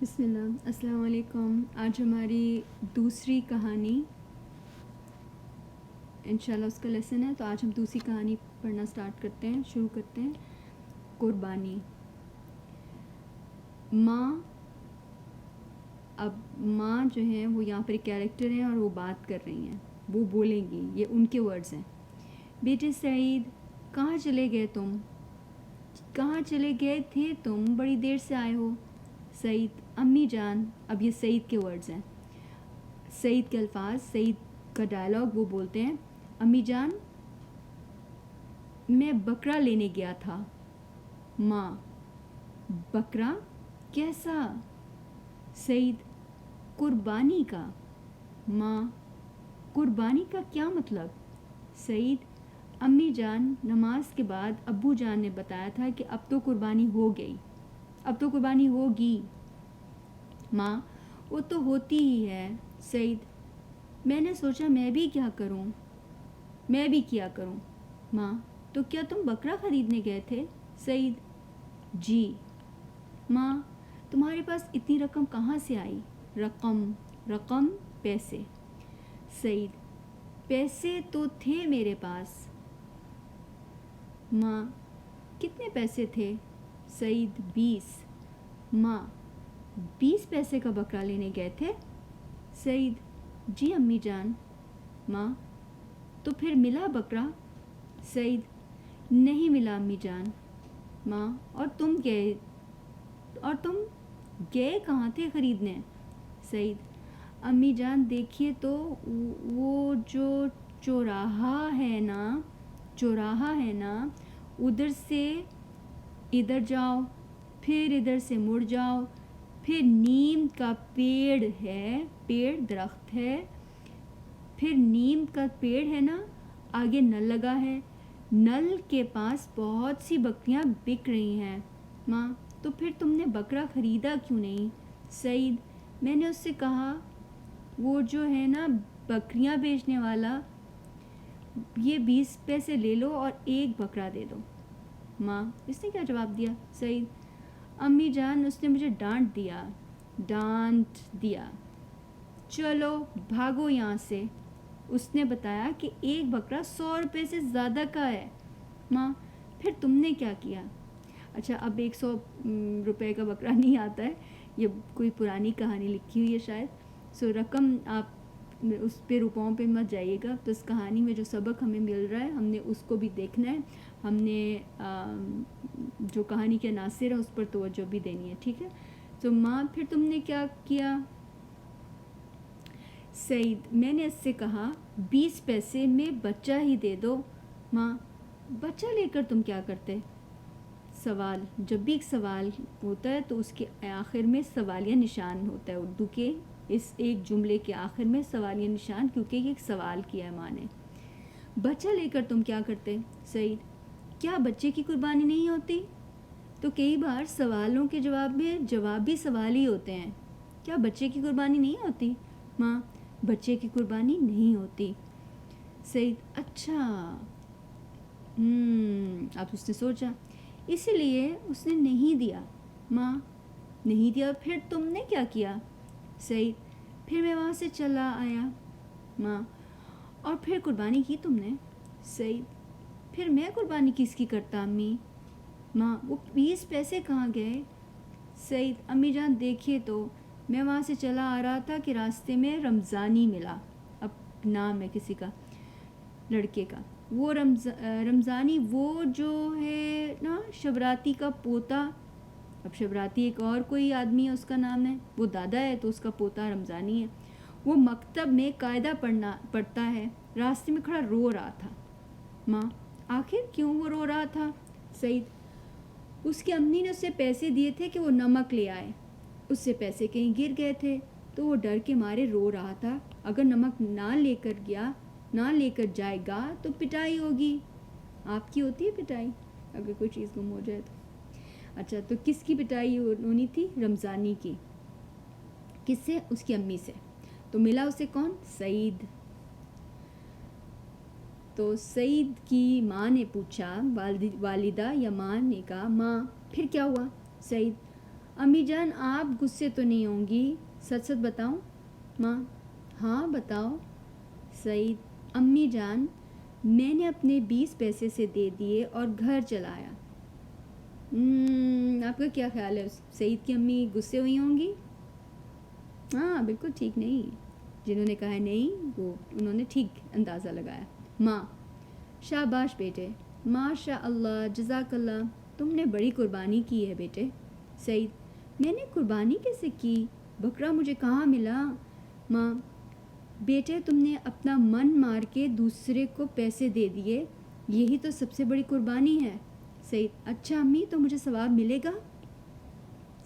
بسم اللہ، السلام علیکم۔ آج ہماری دوسری کہانی انشاءاللہ اس کا لیسن ہے، تو آج ہم دوسری کہانی پڑھنا شروع کرتے ہیں۔ قربانی۔ ماں، اب ماں جو ہیں وہ یہاں پر ایک کیریکٹر ہیں اور وہ بات کر رہی ہیں، وہ بولیں گی، یہ ان کے ورڈز ہیں۔ بیٹے سعید، کہاں چلے گئے تم؟ کہاں چلے گئے تھے تم؟ بڑی دیر سے آئے ہو۔ سعید، امی جان، اب یہ سعید کے ورڈز ہیں، سعید کے الفاظ، سعید کا ڈائلاگ وہ بولتے ہیں۔ امی جان، میں بکرا لینے گیا تھا۔ ماں، بکرا؟ کیسا؟ سعید، قربانی کا۔ ماں، قربانی کا کیا مطلب؟ سعید، امی جان، نماز کے بعد ابو جان نے بتایا تھا کہ اب تو قربانی ہو گئی، اب تو قربانی ہوگی۔ ماں، وہ تو ہوتی ہی ہے۔ سعید، میں نے سوچا میں بھی کیا کروں۔ ماں، تو کیا تم بکرا خریدنے گئے تھے؟ سعید، جی۔ ماں، تمہارے پاس اتنی رقم کہاں سے آئی؟ رقم، پیسے۔ سعید، پیسے تو تھے میرے پاس۔ ماں، کتنے پیسے تھے؟ سعید، 20۔ ماں، 20 پیسے کا بکرا لینے گئے تھے؟ سعید، جی امی جان۔ ماں، تو پھر ملا بکرا؟ سعید، نہیں ملا امی جان۔ ماں، اور تم گئے کہاں تھے خریدنے؟ سعید، امی جان دیکھیے تو وہ جو چوراہا ہے نا، ادھر سے ادھر جاؤ، پھر ادھر سے مڑ جاؤ، پھر نیم کا درخت ہے، پھر نیم کا پیڑ ہے نا، آگے نل لگا ہے، نل کے پاس بہت سی بکریاں بک رہی ہیں۔ ماں، تو پھر تم نے بکرا خریدا کیوں نہیں؟ سعید، میں نے اس سے کہا، وہ جو ہے نا بکریاں بیچنے والا، یہ 20 پیسے لے لو اور ایک بکرا دے دو۔ ماں، اس نے کیا جواب دیا؟ سعید، امی جان، اس نے مجھے ڈانٹ دیا۔ چلو بھاگو یہاں سے۔ اس نے بتایا کہ ایک بکرا 100 روپے سے زیادہ کا ہے۔ ماں، پھر تم نے کیا کیا؟ اچھا، اب 100 روپے کا بکرا نہیں آتا ہے، یہ کوئی پرانی کہانی لکھی ہوئی ہے شاید، رقم آپ اس پہ روپوں پہ مت جائیے گا۔ تو اس کہانی میں جو سبق ہمیں مل رہا ہے، ہم نے اس کو بھی دیکھنا ہے، ہم نے جو کہانی کے عناصر ہیں اس پر توجہ بھی دینی ہے، ٹھیک ہے؟ تو ماں، پھر تم نے کیا کیا؟ سعید، میں نے اس سے کہا 20 پیسے میں بچہ ہی دے دو۔ ماں، بچہ لے کر تم کیا کرتے؟ سوال، جب بھی ایک سوال ہوتا ہے تو اس کے آخر میں سوالیہ نشان ہوتا ہے، اردو کے اس ایک جملے کے آخر میں سوالیہ نشان، کیونکہ یہ ایک سوال کیا ہے ماں نے۔ بچہ لے کر تم کیا کرتے؟ سعید، کیا بچے کی قربانی نہیں ہوتی؟ تو کئی بار سوالوں کے جواب میں جواب بھی سوال ہی ہوتے ہیں، کیا بچے کی قربانی نہیں ہوتی؟ ماں، بچے کی قربانی نہیں ہوتی۔ سعید، اچھا، اب اس نے سوچا، اسی لیے اس نے نہیں دیا۔ ماں، نہیں دیا، پھر تم نے کیا کیا؟ سعید، پھر میں وہاں سے چلا آیا۔ ماں، اور پھر قربانی کی تم نے؟ سعید، پھر میں قربانی کس کی کرتا امی؟ ماں، وہ 20 پیسے کہاں گئے؟ سعید، امی جان دیکھیے تو میں وہاں سے چلا آ رہا تھا کہ راستے میں رمضانی ملا، اب نام ہے کسی کا، لڑکے کا، وہ رمضانی، وہ جو ہے نا شبراتی کا پوتا، اب شبراتی ایک اور کوئی آدمی ہے، اس کا نام ہے، وہ دادا ہے تو اس کا پوتا رمضانی ہے، وہ مکتب میں قاعدہ پڑھتا ہے، راستے میں کھڑا رو رہا تھا۔ ماں، آخر کیوں وہ رو رہا تھا؟ سعید، اس کی امی نے اسے پیسے دیے تھے کہ وہ نمک لے آئے، اس سے پیسے کہیں گر گئے تھے تو وہ ڈر کے مارے رو رہا تھا، اگر نمک نہ لے کر جائے گا تو پٹائی ہوگی۔ آپ کی ہوتی ہے پٹائی اگر کوئی چیز گم ہو جائے تو؟ اچھا، تو کس کی پٹائی ہونی تھی؟ رمضانی کی۔ کس سے؟ اس کی امی سے۔ تو ملا اسے کون؟ سعید۔ تو سعید کی ماں نے پوچھا، والدہ یا ماں نے کہا، ماں پھر کیا ہوا؟ سعید، امی جان آپ غصے تو نہیں ہوں گی، سچ سچ بتاؤں؟ ماں: ہاں بتاؤ۔ سعید: امی جان میں نے اپنے 20 پیسے سے دے دیے اور گھر چلایا۔ آپ کا کیا خیال ہے، سعید کی امی غصے ہوئی ہوں گی؟ ہاں بالکل ٹھیک نہیں، جنہوں نے کہا ہے نہیں وہ انہوں نے ٹھیک اندازہ لگایا۔ ماں: شاباش بیٹے، ماشاء اللہ، جزاک اللہ، تم نے بڑی قربانی کی ہے بیٹے۔ سعید: میں نے قربانی کیسے کی؟ بکرا مجھے کہاں ملا؟ ماں: بیٹے تم نے اپنا من مار کے دوسرے کو پیسے دے دیے، یہی تو سب سے بڑی قربانی ہے۔ سعید: اچھا امی تو مجھے ثواب ملے گا؟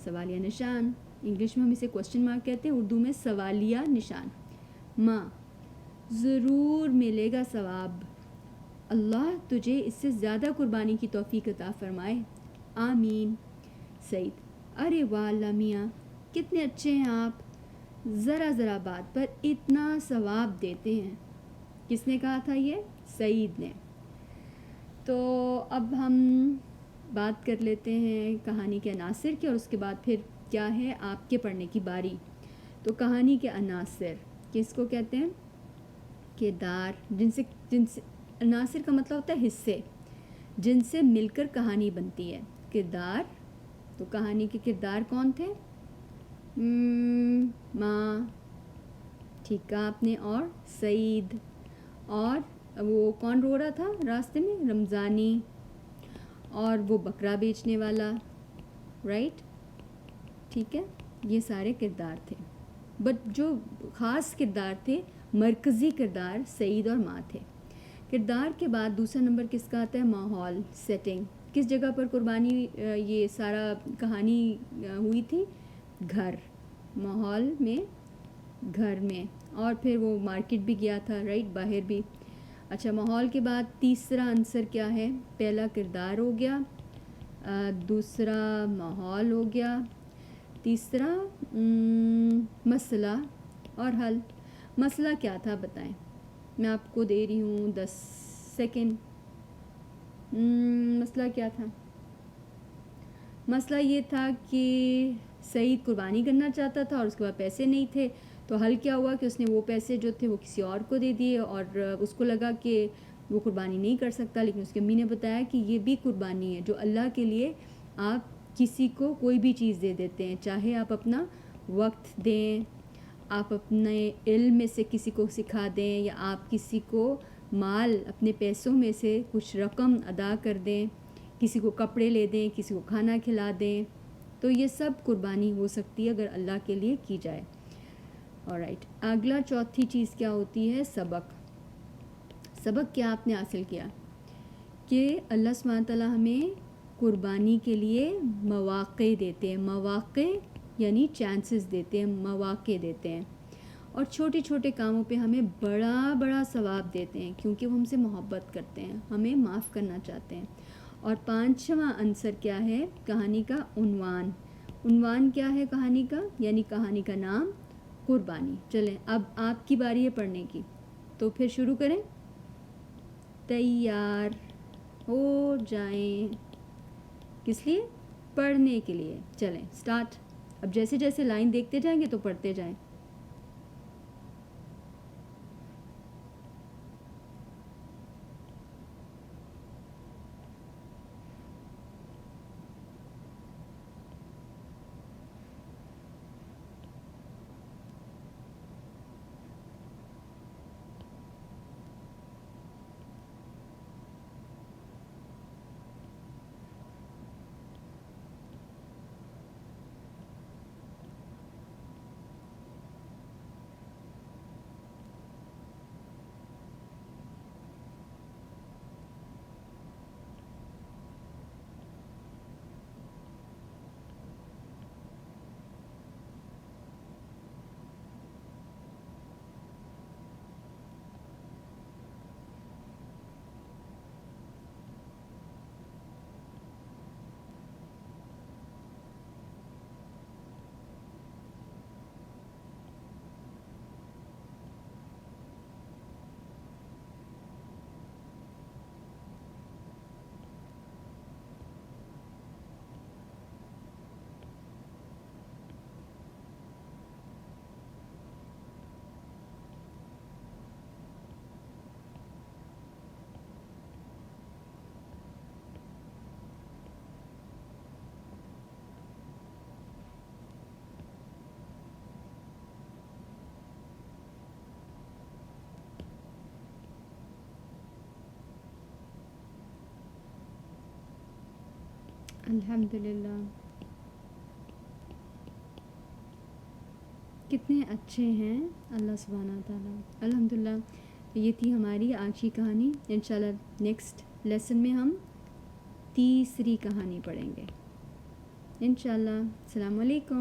سوالیہ نشان، انگلش میں ہم اسے کوسچن مارک کہتے ہیں، اردو میں سوالیہ نشان۔ ماں: ضرور ملے گا ثواب، اللہ تجھے اس سے زیادہ قربانی کی توفیق عطا فرمائے، آمین۔ سعید: ارے واہ اللہ میاں، کتنے اچھے ہیں آپ، ذرا ذرا بات پر اتنا ثواب دیتے ہیں۔ کس نے کہا تھا یہ؟ سعید نے۔ تو اب ہم بات کر لیتے ہیں کہانی کے عناصر کی، اور اس کے بعد پھر کیا ہے آپ کے پڑھنے کی باری۔ تو کہانی کے عناصر کس کو کہتے ہیں؟ کردار، جن سے عناصر کا مطلب ہوتا ہے حصے، جن سے مل کر کہانی بنتی ہے۔ کردار، تو کہانی کے کردار کون تھے؟ ماں، ٹھیک کہا آپ نے، اور سعید، اور وہ کون رو رہا تھا راستے میں؟ رمضانی، اور وہ بکرا بیچنے والا، رائٹ؟ ٹھیک ہے، یہ سارے کردار تھے، بٹ جو خاص کردار تھے، مرکزی کردار سعید اور ماں تھے۔ کردار کے بعد دوسرا نمبر کس کا آتا ہے؟ ماحول، سیٹنگ۔ کس جگہ پر قربانی یہ سارا کہانی ہوئی تھی؟ گھر، ماحول میں، گھر میں، اور پھر وہ مارکیٹ بھی گیا تھا، رائٹ، باہر بھی۔ اچھا، ماحول کے بعد تیسرا عنصر کیا ہے؟ پہلا کردار ہو گیا، دوسرا ماحول ہو گیا، تیسرا مسئلہ اور حل۔ مسئلہ کیا تھا بتائیں؟ میں آپ کو دے رہی ہوں 10 سیکنڈ۔ مسئلہ کیا تھا؟ مسئلہ یہ تھا کہ سعید قربانی کرنا چاہتا تھا اور اس کے بعد پیسے نہیں تھے، تو حل کیا ہوا کہ اس نے وہ پیسے جو تھے وہ کسی اور کو دے دیے، اور اس کو لگا کہ وہ قربانی نہیں کر سکتا، لیکن اس کی امی نے بتایا کہ یہ بھی قربانی ہے، جو اللہ کے لیے آپ کسی کو کوئی بھی چیز دے دیتے ہیں، چاہے آپ اپنا وقت دیں، آپ اپنے علم میں سے کسی کو سکھا دیں، یا آپ کسی کو مال اپنے پیسوں میں سے کچھ رقم ادا کر دیں، کسی کو کپڑے لے دیں، کسی کو کھانا کھلا دیں، تو یہ سب قربانی ہو سکتی ہے اگر اللہ کے لیے کی جائے۔ آلرائٹ، اگلا چوتھی چیز کیا ہوتی ہے؟ سبق۔ سبق کیا آپ نے حاصل کیا؟ کہ اللہ سبحانہ تعالیٰ ہمیں قربانی کے لیے مواقع دیتے ہیں، مواقع یعنی چانسز دیتے ہیں، مواقع دیتے ہیں، اور چھوٹے چھوٹے کاموں پہ ہمیں بڑا بڑا ثواب دیتے ہیں، کیونکہ وہ ہم سے محبت کرتے ہیں، ہمیں معاف کرنا چاہتے ہیں۔ اور پانچواں عنصر کیا ہے کہانی کا؟ عنوان۔ عنوان کیا ہے کہانی کا؟ یعنی کہانی کا نام قربانی۔ چلیں اب آپ کی باری ہے پڑھنے کی، تو پھر شروع کریں، تیار ہو جائیں۔ کس لیے؟ پڑھنے کے لیے۔ چلیں سٹارٹ۔ اب جیسے جیسے لائن دیکھتے جائیں گے تو پڑھتے جائیں۔ الحمدللہ، کتنے اچھے ہیں اللہ سبحانہ تعالیٰ. الحمدللہ، یہ تھی ہماری آج کی کہانی. انشاءاللہ نیکسٹ لیسن میں ہم تیسری کہانی پڑھیں گے انشاءاللہ. السلام علیکم.